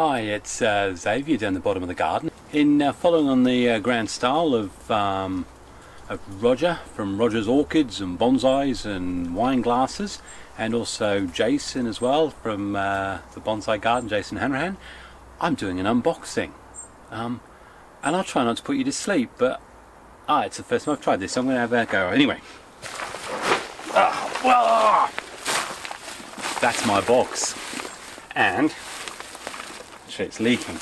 Hi, it's Xavier down the bottom of the garden. In following on the grand style of Roger from Roger's Orchids and Bonsais and Wine Glasses, and also Jason as well from the Bonsai Garden, Jason Hanrahan, I'm doing an unboxing. And I'll try not to put you to sleep, but it's the first time I've tried this, so I'm going to have a go. Anyway, that's my box, and actually it's leaking.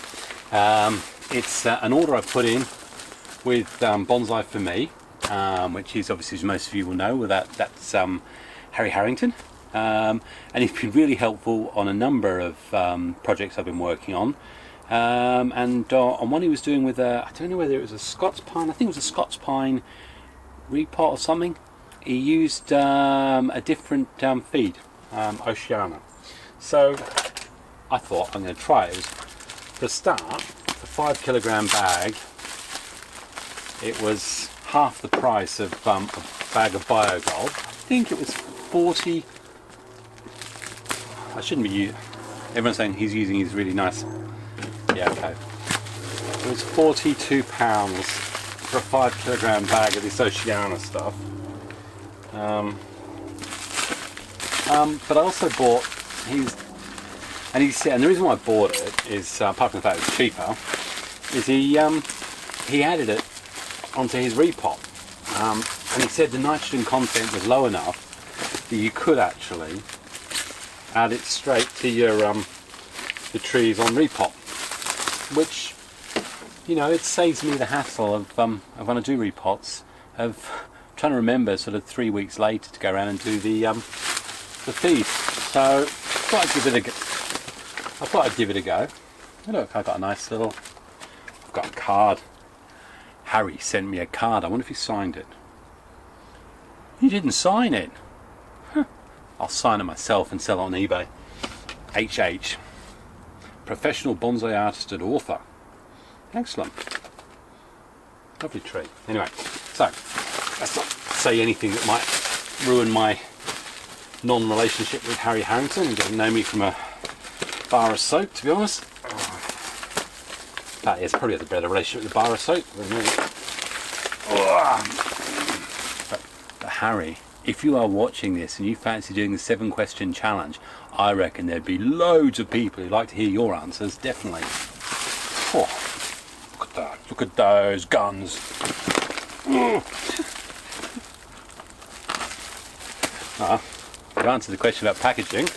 It's an order I put in with Bonsai for Me, which is obviously, as most of you will know, that's Harry Harrington, and he's been really helpful on a number of projects I've been working on. And on one he was doing with I don't know whether it was a Scots pine, I think it was a Scots pine repot or something. He used a different feed, Oceana. So I thought I'm going to try it. For a start, the 5 kilogram bag, it was half the price of a bag of BioGold. I think it was 40. I shouldn't be using. Everyone's saying he's using his really nice. Yeah, okay. It was £42 for a 5 kilogram bag of this Oceana stuff. But I also bought and the reason why I bought it is, apart from the fact it's cheaper, is he added it onto his repot, and he said the nitrogen content was low enough that you could actually add it straight to your the trees on repot, which, you know, it saves me the hassle of when I do repots of trying to remember sort of 3 weeks later to go around and do the feed. So I thought I'd give it a go. Oh, look, I got a nice little. I've got a card. Harry sent me a card. I wonder if he signed it. He didn't sign it. Huh. I'll sign it myself and sell it on eBay. HH. Professional bonsai artist and author. Excellent. Lovely tree. Anyway, so let's not say anything that might ruin my non-relationship with Harry Harrington. He doesn't know me from a bar of soap, to be honest. But it's probably got a better relationship with the bar of soap than me. But Harry, if you are watching this and you fancy doing the 7-question challenge, I reckon there'd be loads of people who'd like to hear your answers, definitely. Oh, look at that. Look at those guns. I've answered the question about packaging.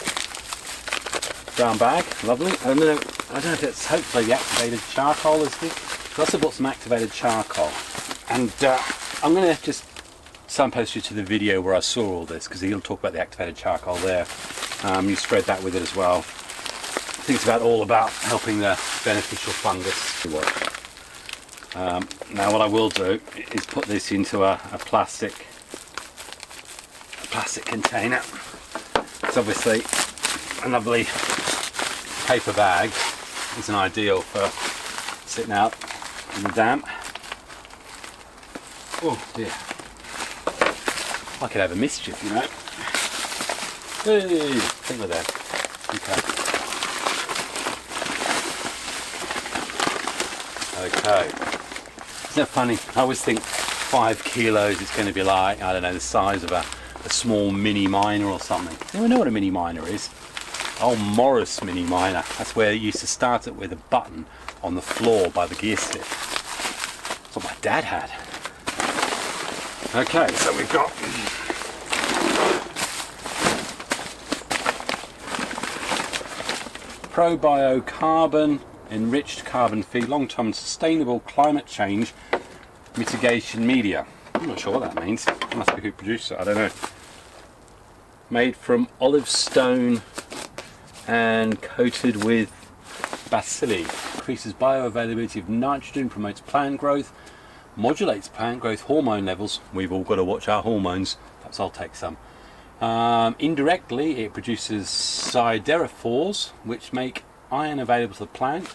Brown bag, lovely. I don't know if it's hopefully the activated charcoal is this. I also bought some activated charcoal, and I'm going to just signpost you to the video where I saw all this, because he'll talk about the activated charcoal there. You spread that with it as well. I think it's all about helping the beneficial fungus work. Now what I will do is put this into a plastic container. It's obviously a lovely paper bag. Isn't ideal for sitting out in the damp. Oh dear. I could have a mischief, you know. Hey, I think we're there. Okay. Isn't that funny? I always think 5 kilos is going to be like, I don't know, the size of a small mini miner or something. Anyone know what a mini miner is? Oh, Morris mini miner. That's where it used to start it with a button on the floor by the gear stick. That's what my dad had. Okay, so we've got ProBio carbon, enriched carbon feed, long-term sustainable climate change mitigation media. I'm not sure what that means. It must be who produced it, I don't know. Made from olive stone and coated with bacilli. Increases bioavailability of nitrogen, promotes plant growth, modulates plant growth hormone levels. We've all got to watch our hormones. Perhaps I'll take some. Indirectly, it produces siderophores, which make iron available to the plant,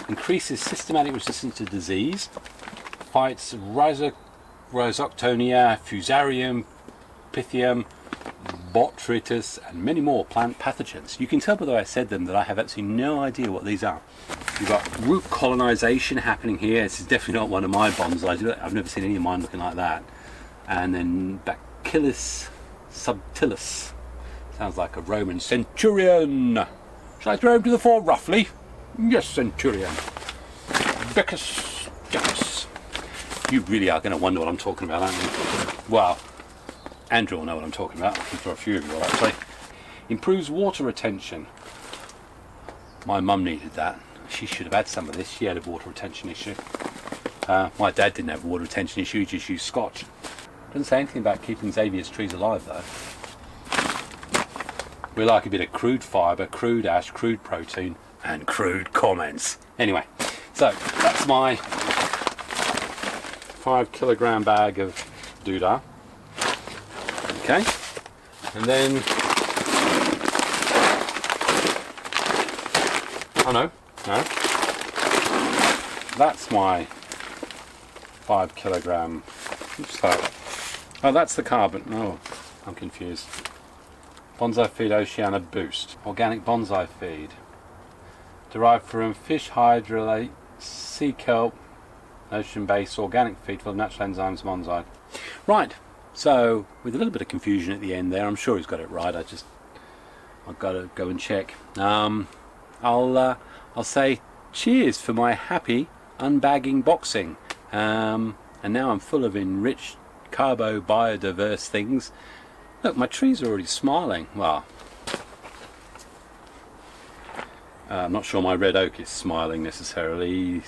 increases systematic resistance to disease, fights Rhizoctonia, Fusarium, Pythium, Botrytis, and many more plant pathogens. You can tell by the way I said them that I have absolutely no idea what these are. You've got root colonisation happening here. This is definitely not one of my bonsais. I've never seen any of mine looking like that. And then Bacillus subtilis. Sounds like a Roman centurion. Shall I throw him to the fore roughly? Yes, centurion. Becus Jacus. You really are going to wonder what I'm talking about, aren't you? Well, Andrew will know what I'm talking about. I'm sure a few of you will actually. Improves water retention. My mum needed that. She should have had some of this. She had a water retention issue. My dad didn't have a water retention issue, he just used scotch. Doesn't say anything about keeping Xavier's trees alive though. We like a bit of crude fibre, crude ash, crude protein, and crude comments. Anyway, so that's my 5 kilogram bag of doodah. Okay, and then, oh no, that's my 5 kilogram, oops, that. Oh, that's the carbon, oh, I'm confused. Bonsai feed Oceana Boost, organic bonsai feed, derived from fish hydrolate, sea kelp, ocean-based organic feed full of natural enzymes, bonsai. Right, so with a little bit of confusion at the end there, I'm sure he's got it right. I've got to go and check. I'll say cheers for my happy unbagging boxing. And now I'm full of enriched carbo biodiverse things. Look, my trees are already smiling. Well, I'm not sure my red oak is smiling necessarily.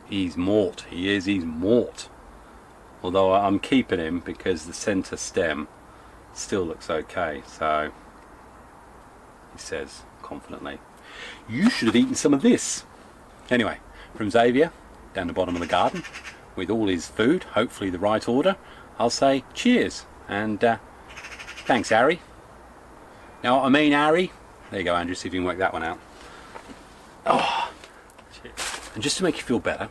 He's mort. He's mort. Although I'm keeping him because the centre stem still looks okay. So he says confidently, "You should have eaten some of this." Anyway, from Xavier down the bottom of the garden with all his food, hopefully the right order, I'll say cheers and thanks, Harry. Now what I mean, Harry? There you go, Andrew, see if you can work that one out. Oh, and just to make you feel better,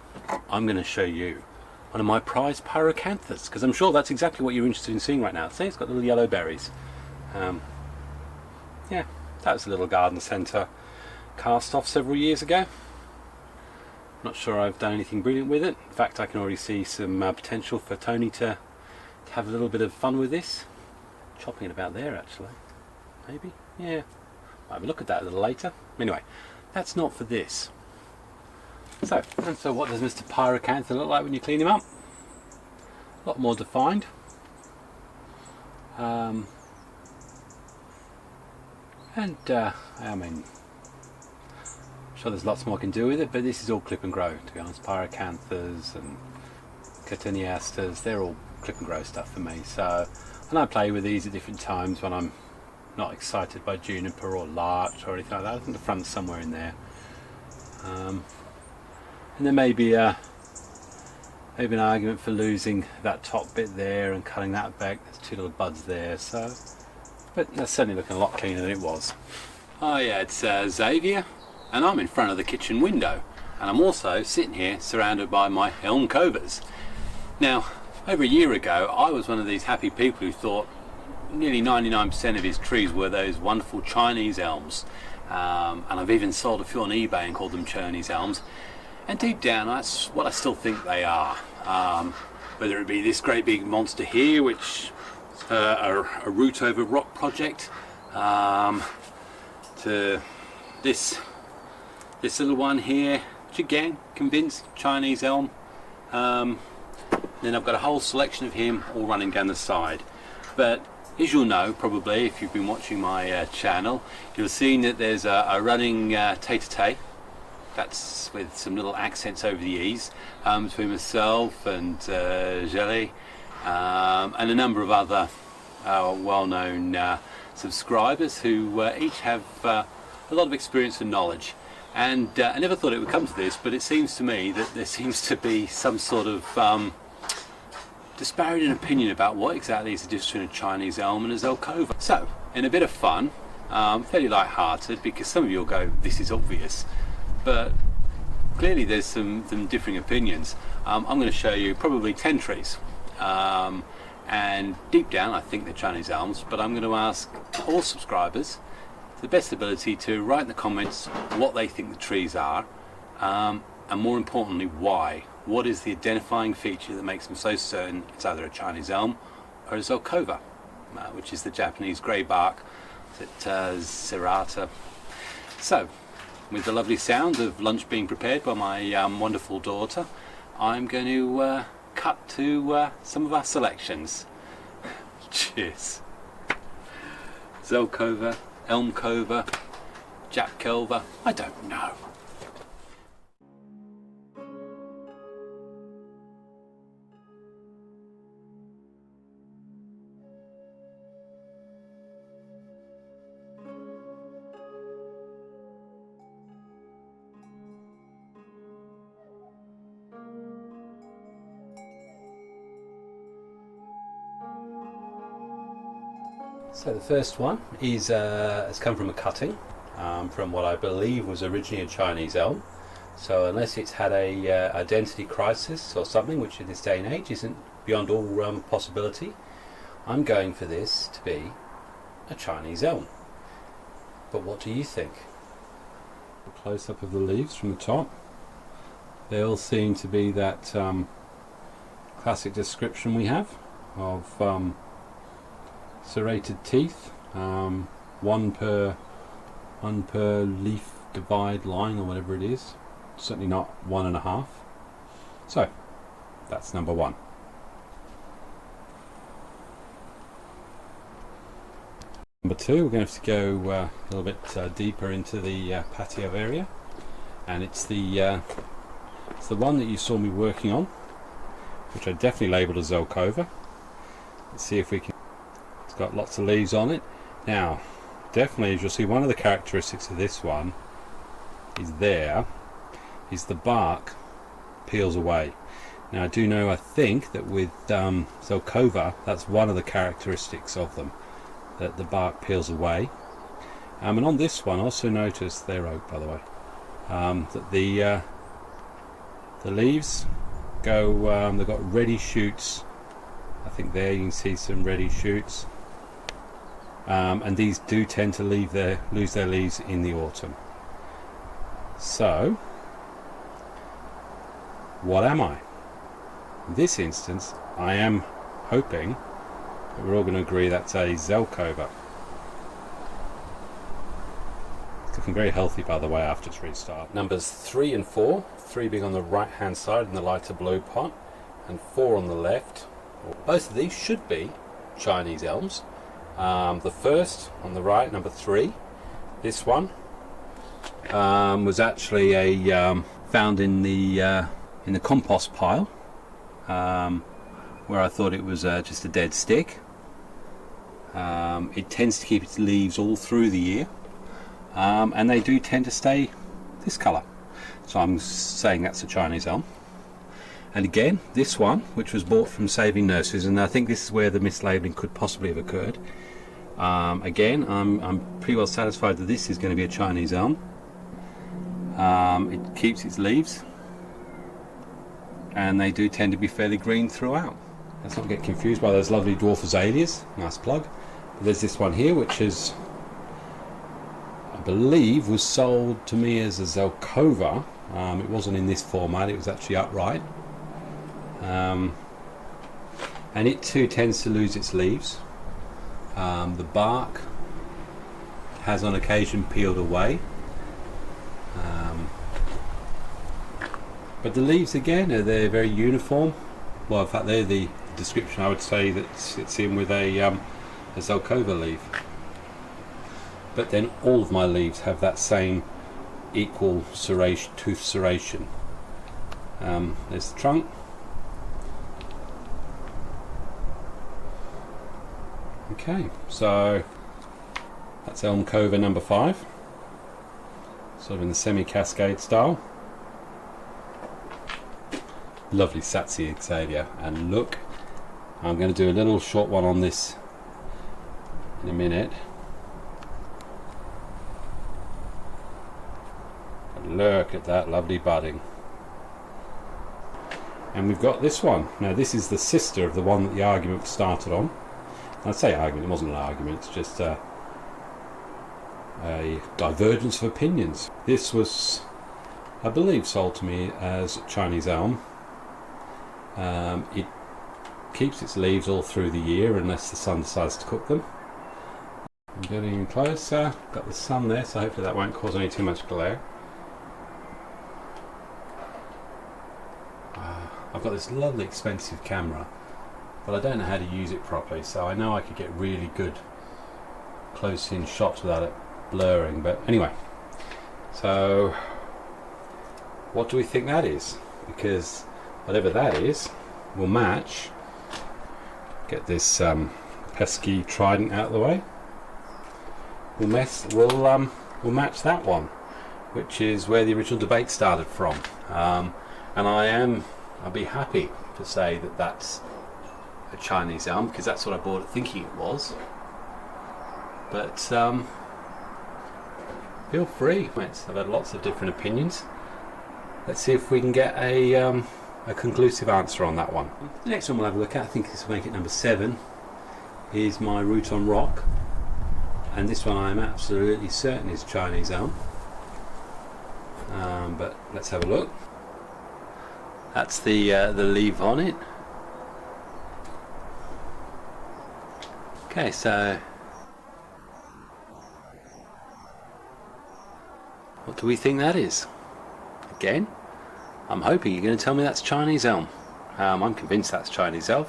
I'm going to show you one of my prized Pyracanthas, because I'm sure that's exactly what you're interested in seeing right now. See, it's got little yellow berries. Yeah, that was a little garden centre cast off several years ago. Not sure I've done anything brilliant with it. In fact, I can already see some potential for Tony to have a little bit of fun with this. Chopping it about there, actually. Maybe? Yeah. I'll have a look at that a little later. Anyway, that's not for this. So what does Mr. Pyracantha look like when you clean him up? A lot more defined. I mean, I'm sure there's lots more I can do with it, but this is all clip and grow, to be honest. Pyracanthas and Cotoneastas, they're all clip and grow stuff for me. So, and I play with these at different times when I'm not excited by juniper or larch or anything like that. I think the front's somewhere in there. And there may be an argument for losing that top bit there and cutting that back. There's 2 little buds there, so, but that's certainly looking a lot cleaner than it was. Oh yeah, it's Xavier, and I'm in front of the kitchen window, and I'm also sitting here surrounded by my Elmkovas. Now, over a year ago, I was one of these happy people who thought nearly 99% of his trees were those wonderful Chinese elms, and I've even sold a few on eBay and called them Chinese elms. And deep down, that's what I still think they are. Whether it be this great big monster here, which a root over rock project, to this little one here, which again, convinced Chinese elm. Then I've got a whole selection of him all running down the side. But as you'll know, probably if you've been watching my channel, you'll have seen that there's a running tete-a-tete. That's with some little accents over the E's between myself and Xavier and a number of other well-known subscribers who each have a lot of experience and knowledge. And I never thought it would come to this, but it seems to me that there seems to be some sort of disparity in opinion about what exactly is the difference between a Chinese elm and a Zelkova. So, in a bit of fun, fairly light-hearted, because some of you will go, this is obvious. But clearly there's some differing opinions. I'm going to show you probably 10 trees, and deep down I think they're Chinese elms, but I'm going to ask all subscribers the best ability to write in the comments what they think the trees are, and more importantly why. What is the identifying feature that makes them so certain it's either a Chinese elm or a Zelkova, which is the Japanese grey bark serrata. So, with the lovely sound of lunch being prepared by my wonderful daughter, I'm going to cut to some of our selections. Cheers. Zelkova, Elmkova, Japkova, I don't know. So the first one is has come from a cutting from what I believe was originally a Chinese elm. So unless it's had a identity crisis or something, which in this day and age isn't beyond all possibility, I'm going for this to be a Chinese elm. But what do you think? A close up of the leaves from the top. They all seem to be that classic description we have of serrated teeth, one per leaf divide line or whatever it is. Certainly not 1.5. So that's number one. Number two, we're going to have to go a little bit deeper into the patio area, and it's the one that you saw me working on, which I definitely labelled as Zelkova. Let's see if we can. It's got lots of leaves on it. Now, definitely, as you'll see, one of the characteristics of this one is the bark peels away. Now, I do know, I think that with Zelkova, that's one of the characteristics of them, that the bark peels away. And on this one, also notice, they're oak by the way, that the leaves go, they've got reddy shoots. I think there you can see some reddy shoots. And these do tend to lose their leaves in the autumn. So, what am I? In this instance, I am hoping that we're all going to agree that's a Zelkova. It's looking very healthy, by the way, after its restart. Numbers 3 and 4, 3 being on the right hand side in the lighter blue pot, and 4 on the left. Both of these should be Chinese elms. The first on the right, number 3, this one was actually a found in the compost pile, where I thought it was just a dead stick. It tends to keep its leaves all through the year, and they do tend to stay this colour. So I'm saying that's a Chinese elm. And again, this one, which was bought from Saving Nurseries, and I think this is where the mislabelling could possibly have occurred. Again, I'm pretty well satisfied that this is going to be a Chinese elm. It keeps its leaves, and they do tend to be fairly green throughout. Let's not get confused by those lovely dwarf azaleas. Nice plug. But there's this one here, which is, I believe, was sold to me as a Zelkova. It wasn't in this format, it was actually upright. And it too tends to lose its leaves. The bark has on occasion peeled away, but the leaves again they're very uniform. Well, in fact, they're the description I would say that it's in with a Zelkova leaf. But then all of my leaves have that same equal serration, tooth serration. There's the trunk. Okay, so that's Elmkova number 5, sort of in the semi-cascade style. Lovely Satsy Xavier, and look, I'm going to do a little short one on this in a minute. But look at that lovely budding. And we've got this one. Now this is the sister of the one that the argument started on. I'd say argument, it wasn't an argument, it's just a divergence of opinions. This was, I believe, sold to me as Chinese elm. It keeps its leaves all through the year unless the sun decides to cook them. I'm getting in closer, got the sun there, so hopefully that won't cause any too much glare. I've got this lovely expensive camera, but I don't know how to use it properly, so I know I could get really good close-in shots without it blurring. But anyway, so what do we think that is? Because whatever that is will match. Get this pesky trident out of the way. We'll match that one, which is where the original debate started from. And I'll be happy to say that that's a Chinese elm, because that's what I bought it thinking it was. But feel free. I've had lots of different opinions. Let's see if we can get a conclusive answer on that one. The next one we'll have a look at, I think this will make it number 7, is my root on rock. And this one I am absolutely certain is Chinese elm. But let's have a look. That's the leaf on it. Okay, so what do we think that is? Again, I'm hoping you're going to tell me that's Chinese elm. I'm convinced that's Chinese elm,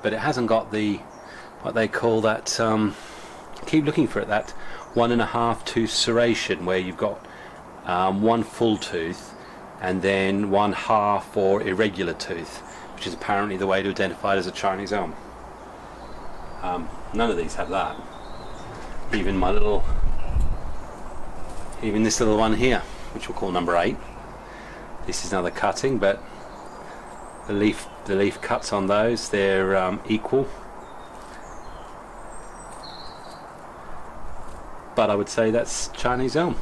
but it hasn't got the what they call that. Keep looking for it. That 1.5 tooth serration, where you've got one full tooth and then 1/2 or irregular tooth, which is apparently the way to identify it as a Chinese elm. None of these have that. Even this little one here, which we'll call number 8. This is another cutting, but the leaf cuts on those, they're equal. But I would say that's Chinese elm.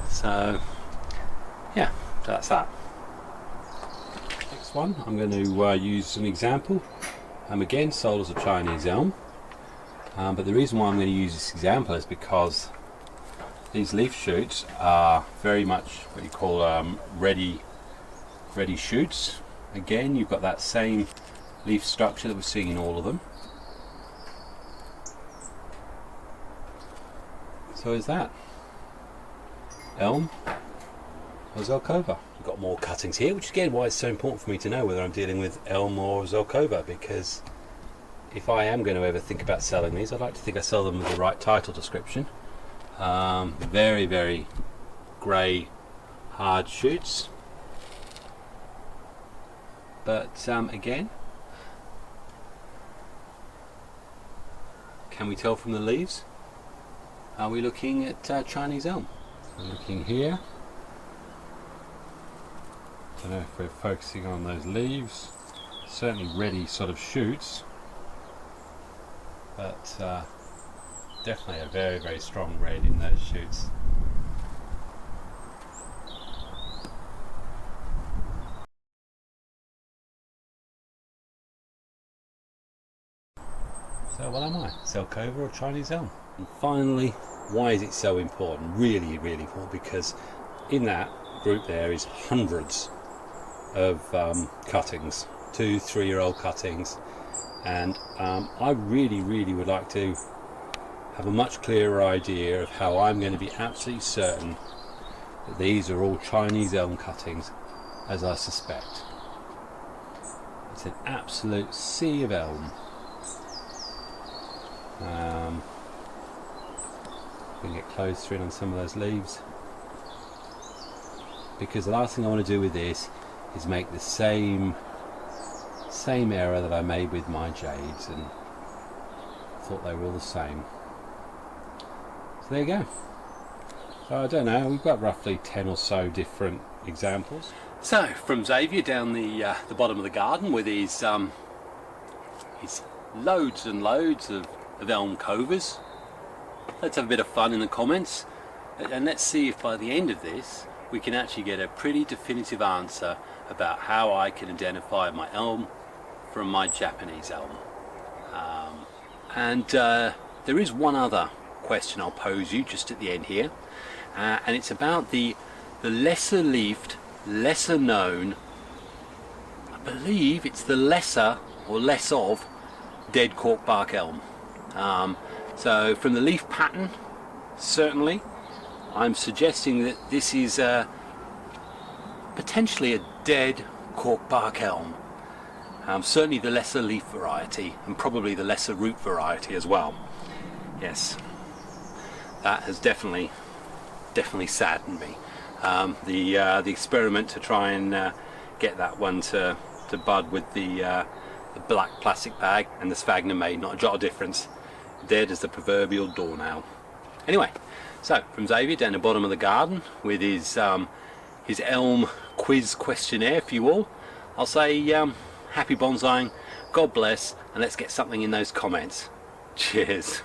So yeah, that's that. Next one, I'm going to use an example. Again, sold as a Chinese elm. But the reason why I'm going to use this example is because these leaf shoots are very much what you call ready shoots. Again, you've got that same leaf structure that we're seeing in all of them. So is that elm or Zelkova? We've got more cuttings here, which is again why it's so important for me to know whether I'm dealing with elm or Zelkova, because if I am going to ever think about selling these, I'd like to think I sell them with the right title description. Very, very grey, hard shoots. But again, can we tell from the leaves? Are we looking at Chinese elm? We're looking here. I don't know if we're focusing on those leaves. Certainly ready sort of shoots, but definitely a very, very strong red in those shoots. So what am I? Zelkova or Chinese elm? And finally, why is it so important? Really, really important, because in that group there is hundreds of cuttings, 2-3-year-old cuttings, and I really, really would like to have a much clearer idea of how I'm going to be absolutely certain that these are all Chinese elm cuttings, as I suspect. It's an absolute sea of elm. We can get closer in on some of those leaves, because the last thing I want to do with this is make the same error that I made with my jades and thought they were all the same. So there you go. So I don't know, we've got roughly 10 or so different examples. So from Xavier down the bottom of the garden with his loads and loads of Elmkovas. Let's have a bit of fun in the comments, and let's see if by the end of this we can actually get a pretty definitive answer about how I can identify my elm from my Japanese elm. And there is one other question I'll pose you just at the end here, and it's about the lesser leafed, lesser known, I believe it's the lesser or less of dead corkbark elm. So from the leaf pattern, certainly I'm suggesting that this is potentially a dead corkbark elm. Certainly the lesser leaf variety, and probably the lesser root variety as well. Yes, that has definitely saddened me. The experiment to try and get that one to bud with the black plastic bag and the sphagnum made not a jot of difference. Dead as the proverbial doornail. Anyway, so from Xavier down the bottom of the garden with his elm quiz questionnaire for you all, I'll say happy bonsaiing, God bless, and let's get something in those comments. Cheers.